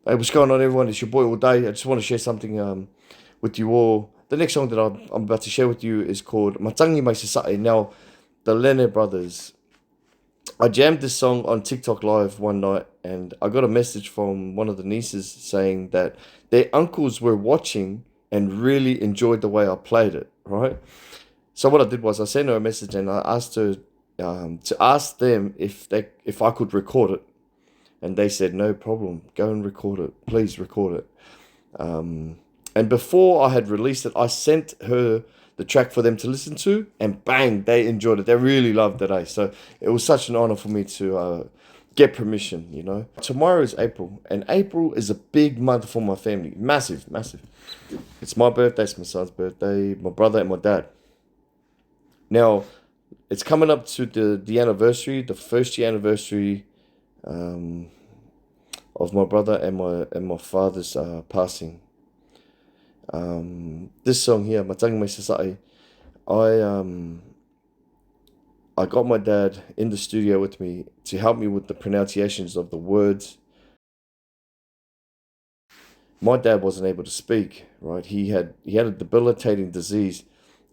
Hey, what's going on, everyone? It's your boy All Day. I just want to share something with you all. The next song that I'm about to share with you is called Matangi Mai Sasai. Now, the Lene brothers. I jammed this song on TikTok Live one night, and I got a message from one of the nieces saying that their uncles were watching and really enjoyed the way I played it, right? So what I did was I sent her a message and I asked her to ask them if I could record it, and they said no problem, go and record it, please record it. And before I had released it, I sent her the track for them to listen to, and bang, they enjoyed it. They really loved it. So it was such an honor for me to get permission. Tomorrow is April, and April is a big month for my family. Massive, massive. It's my birthday, it's my son's birthday, my brother, and my dad. Now, it's coming up to the anniversary, the first year anniversary um, of my brother and my father's passing. This song here, Matagai Mai Sasai, I I got my dad in the studio with me to help me with the pronunciations of the words. My dad wasn't able to speak, right? He had a debilitating disease,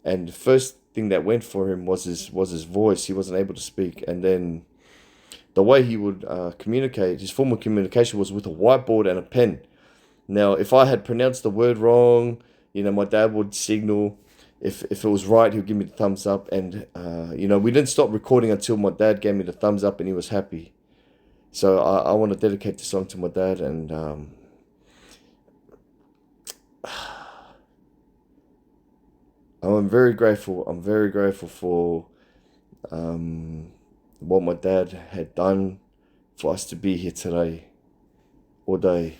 and the first thing that went for him was his voice. He wasn't able to speak, and then the way he would communicate, his form of communication was with a whiteboard and a pen. Now, if I had pronounced the word wrong, my dad would signal. If it was right, he would give me the thumbs up. And, we didn't stop recording until my dad gave me the thumbs up and he was happy. So I want to dedicate the song to my dad. And I'm very grateful. I'm very grateful for what my dad had done for us to be here today, all day.